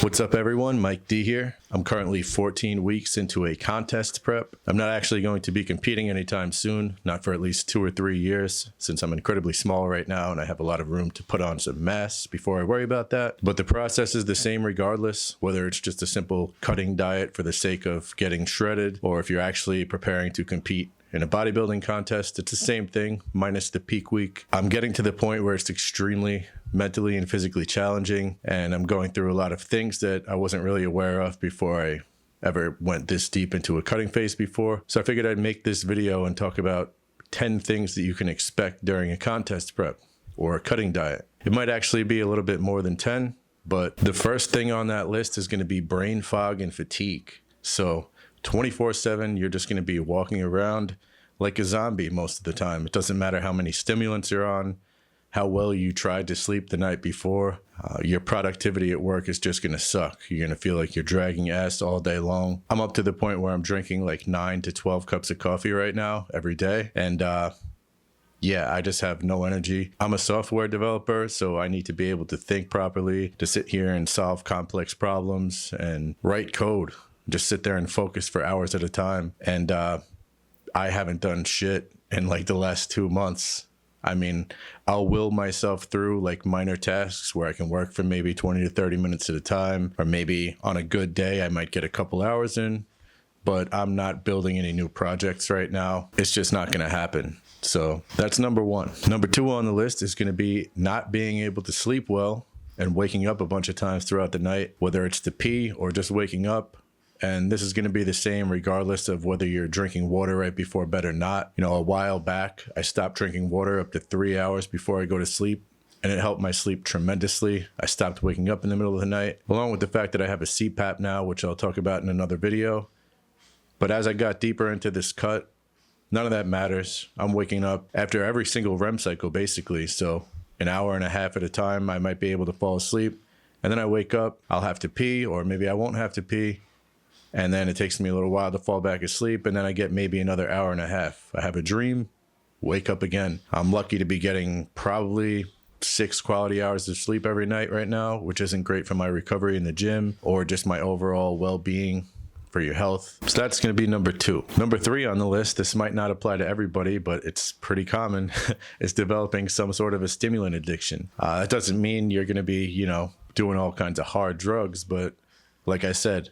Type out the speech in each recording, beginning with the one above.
What's up everyone, Mike D here. I'm currently 14 weeks into a contest prep. I'm not actually going to be competing anytime soon, not for at least 2 or 3 years, since I'm incredibly small right now and I have a lot of room to put on some mass before I worry about that. But the process is the same regardless, whether it's just a simple cutting diet for the sake of getting shredded, or if you're actually preparing to compete in a bodybuilding contest. It's the same thing, minus the peak week. I'm getting to the point where it's extremely mentally and physically challenging, and I'm going through a lot of things that I wasn't really aware of before I ever went this deep into a cutting phase before. So I figured I'd make this video and talk about 10 things that you can expect during a contest prep or a cutting diet. It might actually be a little bit more than 10, but the first thing on that list is going to be brain fog and fatigue. So 24/7, you're just going to be walking around like a zombie most of the time. It doesn't matter how many stimulants you're on, how well you tried to sleep the night before. Your productivity at work is just going to suck. You're going to feel like you're dragging ass all day long. I'm up to the point where I'm drinking like 9 to 12 cups of coffee right now every day. And yeah, I just have no energy. I'm a software developer, so I need to be able to think properly, to sit here and solve complex problems and write code. Just sit there and focus for hours at a time. And I haven't done shit in like the last 2 months. I mean, I'll will myself through like minor tasks where I can work for maybe 20 to 30 minutes at a time, or maybe on a good day, I might get a couple hours in, but I'm not building any new projects right now. It's just not going to happen. So that's number one. Number two on the list is going to be not being able to sleep well and waking up a bunch of times throughout the night, whether it's to pee or just waking up. And this is going to be the same regardless of whether you're drinking water right before bed or not. You know, a while back, I stopped drinking water up to 3 hours before I go to sleep, and it helped my sleep tremendously. I stopped waking up in the middle of the night, along with the fact that I have a CPAP now, which I'll talk about in another video. But as I got deeper into this cut, none of that matters. I'm waking up after every single REM cycle, basically. So an hour and a half at a time, I might be able to fall asleep. And then I wake up, I'll have to pee, or maybe I won't have to pee. And then it takes me a little while to fall back asleep, and then I get maybe another hour and a half. I have a dream, wake up again. I'm lucky to be getting probably 6 quality hours of sleep every night right now, which isn't great for my recovery in the gym or just my overall well-being for your health. So that's going to be number 2. Number 3 on the list, this might not apply to everybody, but it's pretty common, is developing some sort of a stimulant addiction. That doesn't mean you're going to be, you know, doing all kinds of hard drugs, but like I said,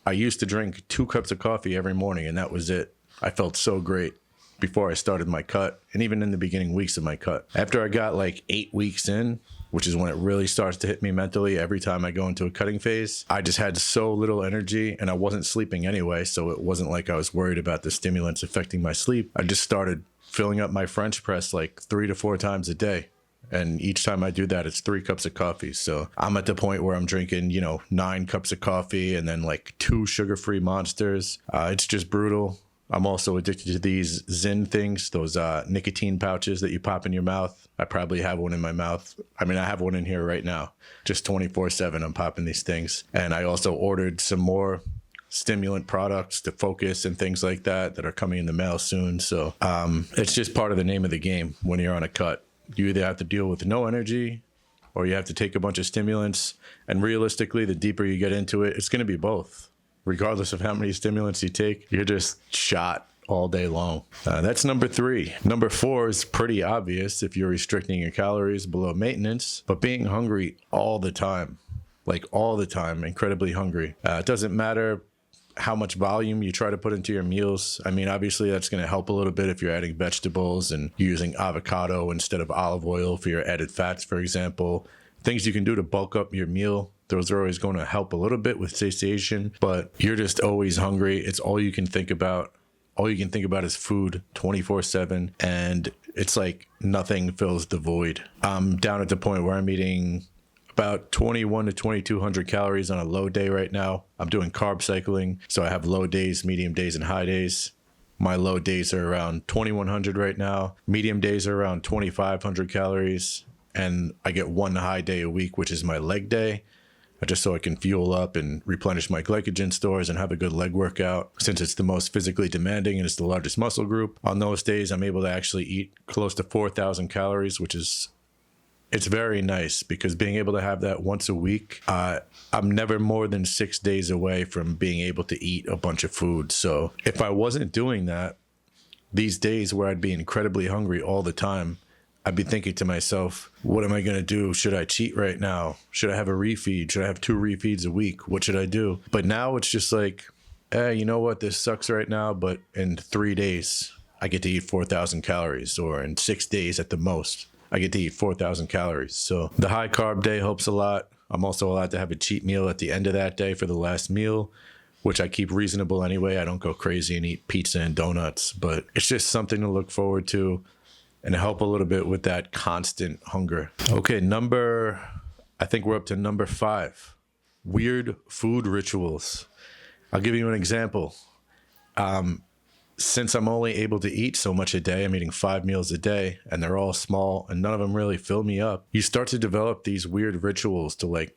I used to drink 2 cups of coffee every morning, and that was it. I felt so great before I started my cut, and even in the beginning weeks of my cut. After I got like 8 weeks in, which is when it really starts to hit me mentally every time I go into a cutting phase, I just had so little energy, and I wasn't sleeping anyway, so it wasn't like I was worried about the stimulants affecting my sleep. I just started filling up my French press like 3 to 4 times a day. And each time I do that, it's 3 cups of coffee. So I'm at the point where I'm drinking, you know, 9 cups of coffee and then like 2 sugar-free monsters. It's just brutal. I'm also addicted to these Zyn things, those nicotine pouches that you pop in your mouth. I probably have one in my mouth. I mean, I have one in here right now. Just 24/7, I'm popping these things. And I also ordered some more stimulant products to focus and things like that that are coming in the mail soon. So it's just part of the name of the game when you're on a cut. You either have to deal with no energy or you have to take a bunch of stimulants. And realistically, the deeper you get into it, it's going to be both. Regardless of how many stimulants you take, you're just shot all day long. That's number 3. Number 4 is pretty obvious if you're restricting your calories below maintenance, but being hungry all the time, like all the time, incredibly hungry. It doesn't matter how much volume you try to put into your meals. I mean, obviously that's going to help a little bit if you're adding vegetables and using avocado instead of olive oil for your added fats, for example. Things you can do to bulk up your meal. Those are always going to help a little bit with satiation, but you're just always hungry. It's all you can think about. All you can think about is food 24/7, and it's like nothing fills the void. I'm down at the point where I'm eating about 21 to 2200 calories on a low day right now. I'm doing carb cycling, so I have low days, medium days, and high days. My low days are around 2100 right now. Medium days are around 2500 calories, and I get 1 high day a week, which is my leg day, just so I can fuel up and replenish my glycogen stores and have a good leg workout. Since it's the most physically demanding and it's the largest muscle group, on those days I'm able to actually eat close to 4,000 calories, which is it's very nice because being able to have that once a week, I'm never more than 6 days away from being able to eat a bunch of food. So if I wasn't doing that, these days where I'd be incredibly hungry all the time, I'd be thinking to myself, what am I going to do? Should I cheat right now? Should I have a refeed? Should I have 2 refeeds a week? What should I do? But now it's just like, you know what? This sucks right now, but in 3 days, I get to eat 4,000 calories, or in 6 days at the most, I get to eat 4,000 calories. So the high carb day helps a lot. I'm also allowed to have a cheat meal at the end of that day for the last meal, which I keep reasonable anyway. I don't go crazy and eat pizza and donuts, but it's just something to look forward to and help a little bit with that constant hunger. Okay, I think we're up to number 5, weird food rituals. I'll give you an example. Since I'm only able to eat so much a day, I'm eating 5 meals a day and they're all small and none of them really fill me up. You start to develop these weird rituals to like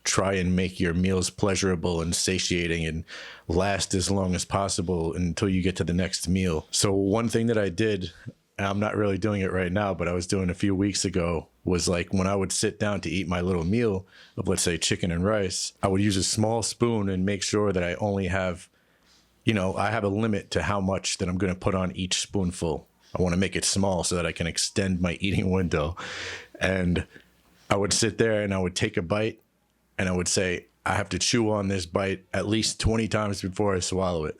try and make your meals pleasurable and satiating and last as long as possible until you get to the next meal. So one thing that I did, and I'm not really doing it right now, but I was doing a few weeks ago, was like when I would sit down to eat my little meal of, let's say, chicken and rice, I would use a small spoon and make sure that I only have, I have a limit to how much that I'm going to put on each spoonful. I want to make it small so that I can extend my eating window. And I would sit there and I would take a bite and I would say, I have to chew on this bite at least 20 times before I swallow it.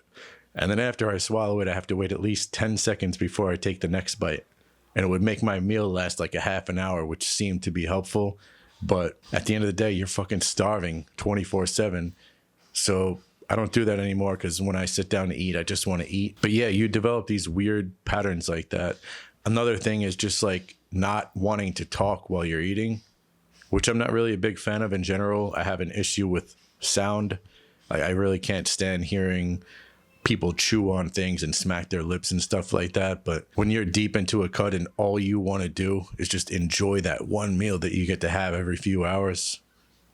And then after I swallow it, I have to wait at least 10 seconds before I take the next bite. And it would make my meal last like a half an hour, which seemed to be helpful. But at the end of the day, you're fucking starving 24/7. So I don't do that anymore because when I sit down to eat, I just want to eat. But yeah, you develop these weird patterns like that. Another thing is just like not wanting to talk while you're eating, which I'm not really a big fan of in general. I have an issue with sound. I really can't stand hearing people chew on things and smack their lips and stuff like that. But when you're deep into a cut and all you want to do is just enjoy that one meal that you get to have every few hours,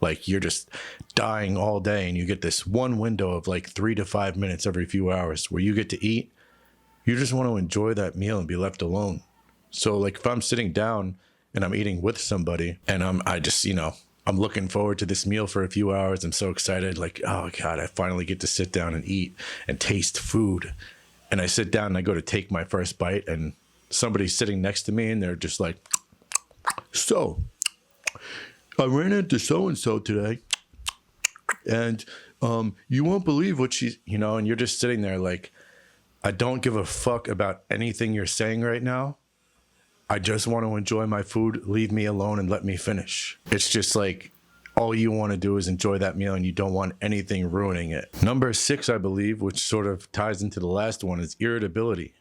like you're just dying all day and you get this one window of like 3 to 5 minutes every few hours where you get to eat, you just want to enjoy that meal and be left alone. So like if I'm sitting down and I'm eating with somebody and I'm looking forward to this meal for a few hours. I'm so excited. Like, oh God, I finally get to sit down and eat and taste food. And I sit down and I go to take my first bite and somebody's sitting next to me and they're just like, so I ran into so-and-so today and you won't believe what she's, and you're just sitting there like, I don't give a fuck about anything you're saying right now. I just want to enjoy my food. Leave me alone and let me finish. It's just like all you want to do is enjoy that meal and you don't want anything ruining it. Number 6, I believe, which sort of ties into the last one, is irritability.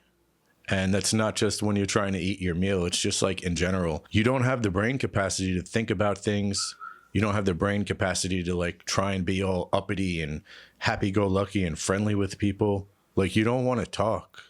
And that's not just when you're trying to eat your meal. It's just like in general. You don't have the brain capacity to think about things. You don't have the brain capacity to like try and be all uppity and happy-go-lucky and friendly with people. Like you don't want to talk.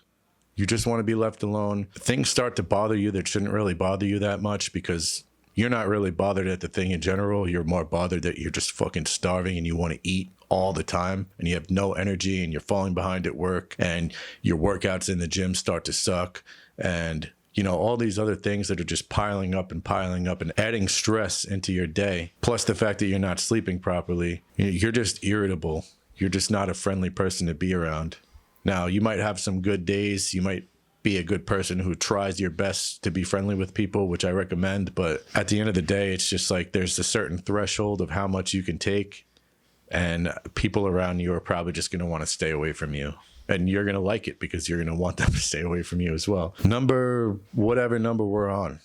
You just want to be left alone. Things start to bother you that shouldn't really bother you that much because you're not really bothered at the thing in general. You're more bothered that you're just fucking starving and you want to eat all the time and you have no energy and you're falling behind at work and your workouts in the gym start to suck and all these other things that are just piling up and adding stress into your day. Plus the fact that you're not sleeping properly. You're just irritable. You're just not a friendly person to be around. Now, you might have some good days. You might be a good person who tries your best to be friendly with people, which I recommend. But at the end of the day, it's just like there's a certain threshold of how much you can take. And people around you are probably just going to want to stay away from you. And you're going to like it because you're going to want them to stay away from you as well. Whatever number we're on.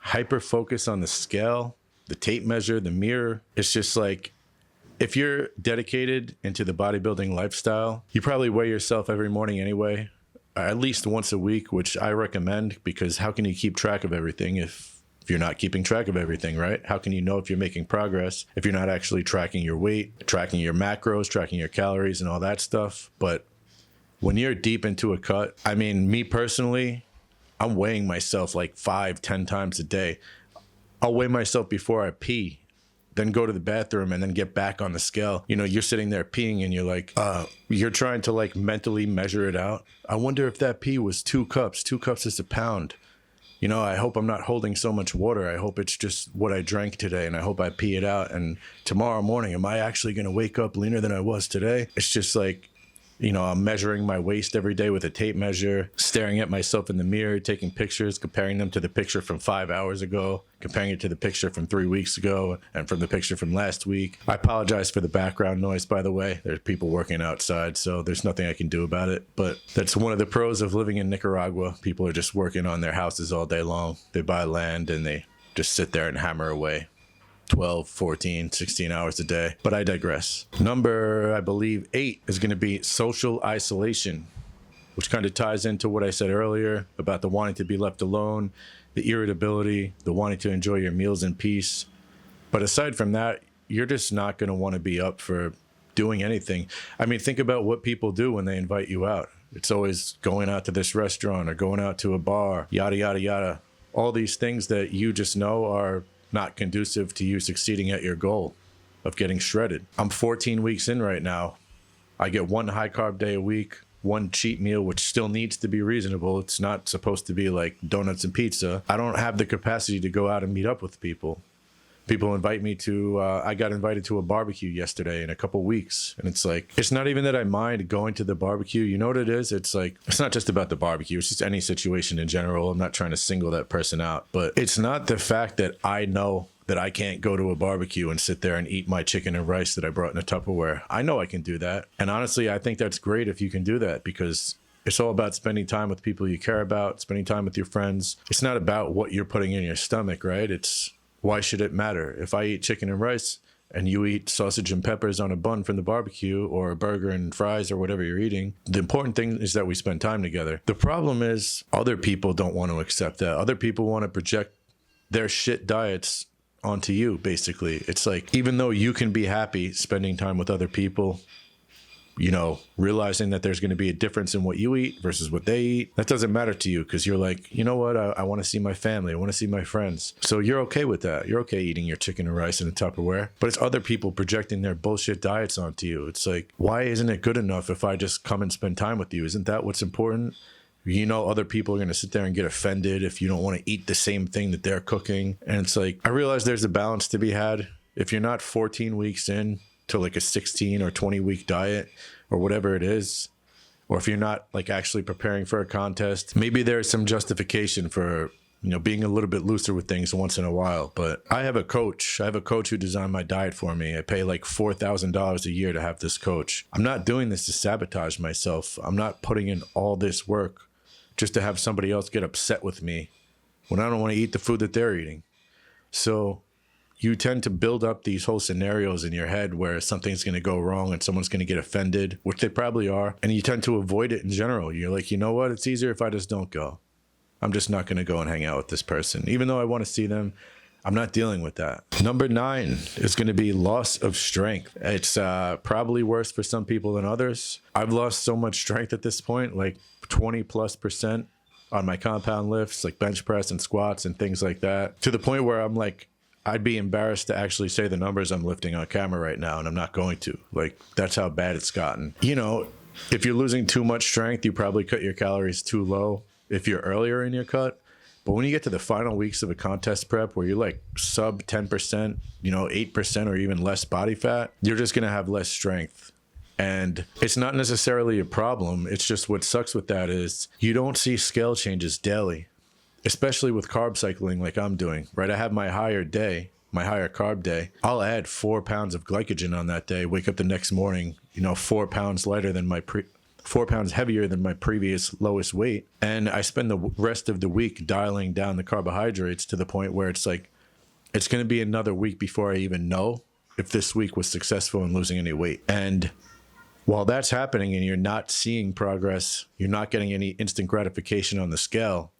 Hyperfocus on the scale, the tape measure, the mirror. It's just like, if you're dedicated into the bodybuilding lifestyle, you probably weigh yourself every morning anyway, at least once a week, which I recommend because how can you keep track of everything if you're not keeping track of everything, right? How can you know if you're making progress if you're not actually tracking your weight, tracking your macros, tracking your calories and all that stuff? But when you're deep into a cut, I mean, me personally, I'm weighing myself like 5-10 times a day. I'll weigh myself before I pee, then go to the bathroom and then get back on the scale. You're sitting there peeing and you're like, you're trying to like mentally measure it out. I wonder if that pee was 2 cups. 2 cups is a pound. I hope I'm not holding so much water. I hope it's just what I drank today, and I hope I pee it out. And tomorrow morning, am I actually going to wake up leaner than I was today? It's just like, I'm measuring my waist every day with a tape measure, staring at myself in the mirror, taking pictures, comparing them to the picture from 5 hours ago, comparing it to the picture from 3 weeks ago, and from the picture from last week. I apologize for the background noise, by the way. There's people working outside, so there's nothing I can do about it. But that's one of the pros of living in Nicaragua. People are just working on their houses all day long. They buy land and they just sit there and hammer away. 12, 14, 16 hours a day. But I digress. Number, I believe, 8 is going to be social isolation, which kind of ties into what I said earlier about the wanting to be left alone, the irritability, the wanting to enjoy your meals in peace. But aside from that, you're just not going to want to be up for doing anything. I mean, think about what people do when they invite you out. It's always going out to this restaurant or going out to a bar, yada, yada, yada. All these things that you just know are not conducive to you succeeding at your goal of getting shredded. I'm 14 weeks in right now. I get 1 high carb day a week, 1 cheat meal, which still needs to be reasonable. It's not supposed to be like donuts and pizza. I don't have the capacity to go out and meet up with people. People invite me to, I got invited to a barbecue yesterday in a couple weeks. And it's like, it's not even that I mind going to the barbecue. You know what it is? It's like, it's not just about the barbecue. It's just any situation in general. I'm not trying to single that person out. But it's not the fact that I know that I can't go to a barbecue and sit there and eat my chicken and rice that I brought in a Tupperware. I know I can do that. And honestly, I think that's great if you can do that, because it's all about spending time with people you care about, spending time with your friends. It's not about what you're putting in your stomach, right? It's, why should it matter? If I eat chicken and rice and you eat sausage and peppers on a bun from the barbecue, or a burger and fries, or whatever you're eating, the important thing is that we spend time together. The problem is other people don't want to accept that. Other people want to project their shit diets onto you, basically. It's like, even though you can be happy spending time with other people, realizing that there's going to be a difference in what you eat versus what they eat, that doesn't matter to you, because you're like, you know what, I want to see my family, I want to see my friends. So you're okay with that. You're okay eating your chicken and rice in a Tupperware, but it's other people projecting their bullshit diets onto you. It's like, why isn't it good enough if I just come and spend time with you? Isn't that what's important? Other people are going to sit there and get offended if you don't want to eat the same thing that they're cooking. And it's like, I realize there's a balance to be had. If you're not 14 weeks in to like a 16 or 20 week diet or whatever it is, or if you're not like actually preparing for a contest, maybe there's some justification for, being a little bit looser with things once in a while. But I have a coach who designed my diet for me. I pay like $4,000 a year to have this coach. I'm not doing this to sabotage myself. I'm not putting in all this work just to have somebody else get upset with me when I don't want to eat the food that they're eating. So you tend to build up these whole scenarios in your head where something's going to go wrong and someone's going to get offended, which they probably are. And you tend to avoid it in general. You're like, you know what? It's easier if I just don't go. I'm just not going to go and hang out with this person. Even though I want to see them, I'm not dealing with that. Number 9 is going to be loss of strength. It's probably worse for some people than others. I've lost so much strength at this point, like 20+% on my compound lifts, like bench press and squats and things like that, to the point where I'm like, I'd be embarrassed to actually say the numbers I'm lifting on camera right now, and I'm not going to. Like, that's how bad it's gotten. If you're losing too much strength, you probably cut your calories too low if you're earlier in your cut. But when you get to the final weeks of a contest prep where you're like sub 10%, 8% or even less body fat, you're just going to have less strength. And it's not necessarily a problem. It's just what sucks with that is you don't see scale changes daily, especially with carb cycling like I'm doing, right? I have my higher carb day. I'll add 4 pounds of glycogen on that day, wake up the next morning, 4 pounds lighter than 4 pounds heavier than my previous lowest weight. And I spend the rest of the week dialing down the carbohydrates to the point where it's like, it's going to be another week before I even know if this week was successful in losing any weight. And while that's happening and you're not seeing progress, you're not getting any instant gratification on the scale,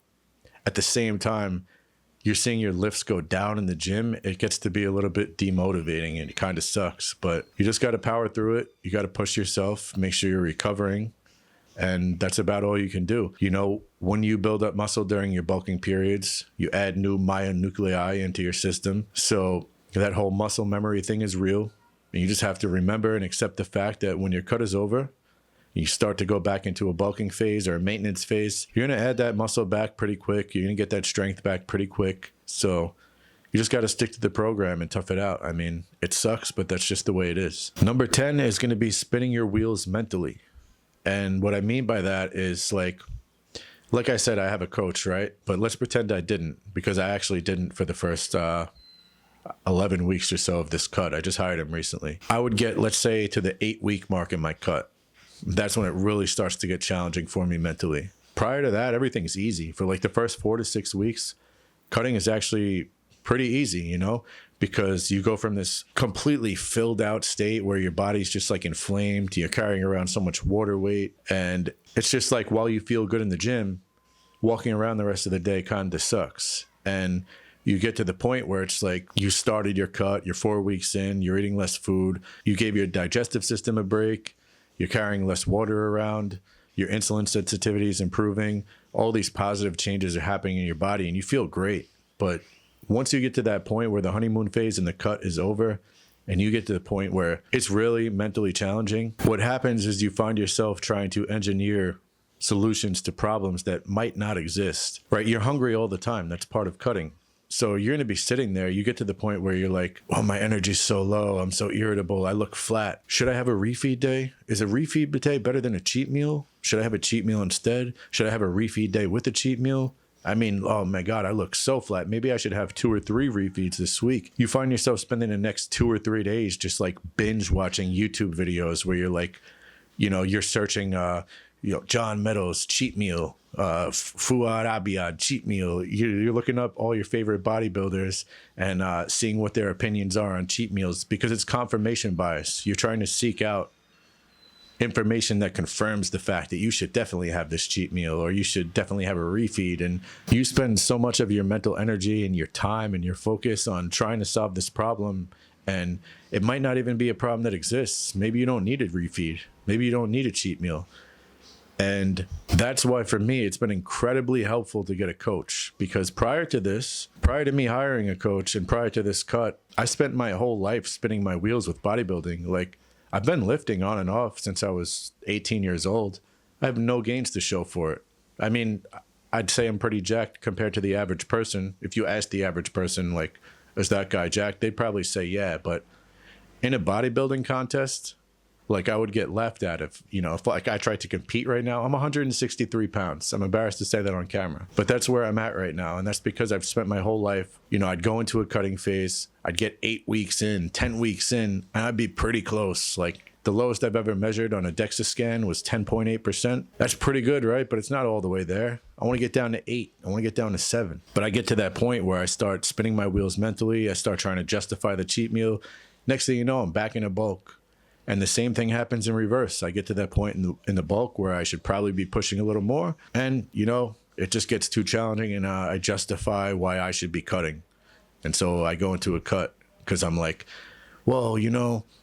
at the same time, you're seeing your lifts go down in the gym. It gets to be a little bit demotivating and it kind of sucks, but you just got to power through it. You got to push yourself, make sure you're recovering. And that's about all you can do. When you build up muscle during your bulking periods, you add new myonuclei into your system. So that whole muscle memory thing is real. And you just have to remember and accept the fact that when your cut is over, you start to go back into a bulking phase or a maintenance phase, you're going to add that muscle back pretty quick. You're going to get that strength back pretty quick. So you just got to stick to the program and tough it out. I mean, it sucks, but that's just the way it is. Number 10 is going to be spinning your wheels mentally. And what I mean by that is like I said, I have a coach, right? But let's pretend I didn't, because I actually didn't for the first 11 weeks or so of this cut. I just hired him recently. I would get, let's say, to the 8-week mark in my cut. That's when it really starts to get challenging for me mentally. Prior to that, everything's easy. For like the first 4 to 6 weeks, cutting is actually pretty easy, you know, because you go from this completely filled out state where your body's just like inflamed, you're carrying around so much water weight, and it's just like, while you feel good in the gym, walking around the rest of the day kind of sucks. And you get to the point where it's like, you started your cut, you're 4 weeks in, you're eating less food, you gave your digestive system a break, you're carrying less water around, your insulin sensitivity is improving, all these positive changes are happening in your body, and you feel great. But once you get to that point where the honeymoon phase and the cut is over, and you get to the point where it's really mentally challenging, what happens is you find yourself trying to engineer solutions to problems that might not exist, right? You're hungry all the time. That's part of cutting. So you're going to be sitting there. You get to the point where you're like, oh, my energy's so low. I'm so irritable. I look flat. Should I have a refeed day? Is a refeed day better than a cheat meal? Should I have a cheat meal instead? Should I have a refeed day with a cheat meal? I mean, oh my God, I look so flat. Maybe I should have 2 or 3 refeeds this week. You find yourself spending the next 2 or 3 days just like binge watching YouTube videos where you're like, you know, you're searching, John Meadows cheat meal, Fuad Abiyad cheat meal. You're looking up all your favorite bodybuilders and seeing what their opinions are on cheat meals, because it's confirmation bias. You're trying to seek out information that confirms the fact that you should definitely have this cheat meal, or you should definitely have a refeed. And you spend so much of your mental energy and your time and your focus on trying to solve this problem, and it might not even be a problem that exists. Maybe you don't need a refeed. Maybe you don't need a cheat meal. And that's why, for me, it's been incredibly helpful to get a coach, because prior to me hiring a coach and prior to this cut, I spent my whole life spinning my wheels with bodybuilding. Like, I've been lifting on and off since I was 18 years old. I have no gains to show for it. I mean, I'd say I'm pretty jacked compared to the average person. If you ask the average person, like, is that guy jacked? They'd probably say, yeah. But in a bodybuilding contest, like, I would get laughed at if like I tried to compete right now. I'm 163 pounds. I'm embarrassed to say that on camera, but that's where I'm at right now. And that's because I've spent my whole life, I'd go into a cutting phase. I'd get 8 weeks in, 10 weeks in, and I'd be pretty close. Like, the lowest I've ever measured on a DEXA scan was 10.8%. That's pretty good, right? But it's not all the way there. I want to get down to 8. I want to get down to 7. But I get to that point where I start spinning my wheels mentally. I start trying to justify the cheat meal. Next thing you know, I'm back in a bulk. And the same thing happens in reverse. I get to that point in the bulk where I should probably be pushing a little more. And, it just gets too challenging, and I justify why I should be cutting. And so I go into a cut because I'm like, well,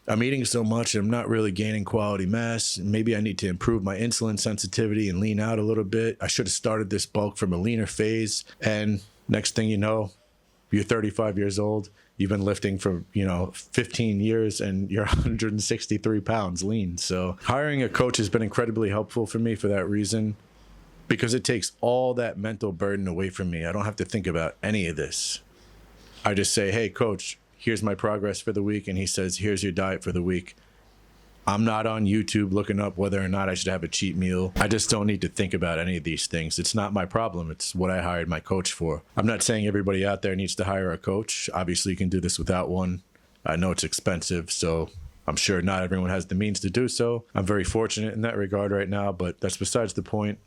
I'm eating so much and I'm not really gaining quality mass. Maybe I need to improve my insulin sensitivity and lean out a little bit. I should have started this bulk from a leaner phase. And next thing you know, you're 35 years old. You've been lifting for, 15 years and you're 163 pounds lean. So hiring a coach has been incredibly helpful for me for that reason, because it takes all that mental burden away from me. I don't have to think about any of this. I just say, hey, coach, here's my progress for the week. And he says, here's your diet for the week. I'm not on YouTube looking up whether or not I should have a cheat meal. I just don't need to think about any of these things. It's not my problem. It's what I hired my coach for. I'm not saying everybody out there needs to hire a coach. Obviously, you can do this without one. I know it's expensive, so I'm sure not everyone has the means to do so. I'm very fortunate in that regard right now, but that's besides the point.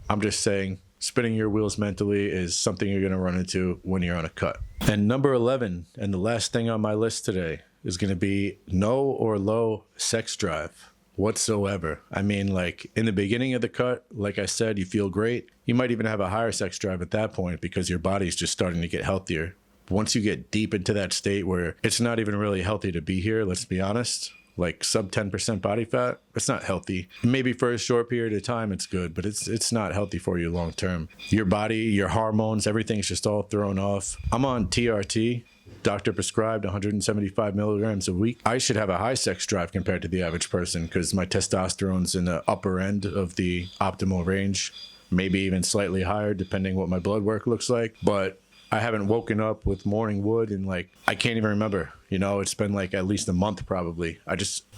I'm just saying, spinning your wheels mentally is something you're going to run into when you're on a cut. And number 11, and the last thing on my list today, is going to be no or low sex drive whatsoever. I mean, like, in the beginning of the cut, like I said, you feel great. You might even have a higher sex drive at that point because your body's just starting to get healthier. Once you get deep into that state where it's not even really healthy to be here, let's be honest, like sub 10% body fat, it's not healthy. Maybe for a short period of time it's good, but it's not healthy for you long term. Your body, your hormones, everything's just all thrown off. I'm on TRT. doctor prescribed 175 milligrams a week. I should have a high sex drive compared to the average person because my testosterone's in the upper end of the optimal range, maybe even slightly higher depending what my blood work looks like. But I haven't woken up with morning wood and like, I can't even remember, you know, it's been like at least a month probably. I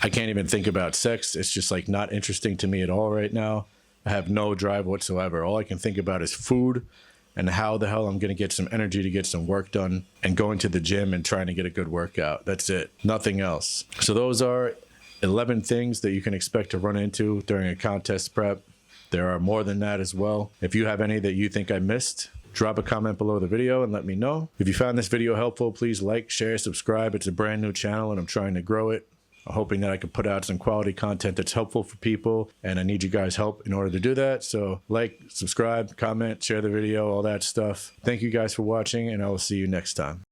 can't even think about sex. It's just like not interesting to me at all right now. I have no drive whatsoever. All I can think about is food and how the hell I'm going to get some energy to get some work done and going to the gym and trying to get a good workout. That's it. Nothing else. So those are 11 things that you can expect to run into during a contest prep. There are more than that as well. If you have any that you think I missed, drop a comment below the video and let me know. If you found this video helpful, please like, share, subscribe. It's a brand new channel and I'm trying to grow it. I'm hoping that I can put out some quality content that's helpful for people, and I need you guys' help in order to do that. So like, subscribe, comment, share the video, all that stuff. Thank you guys for watching, and I will see you next time.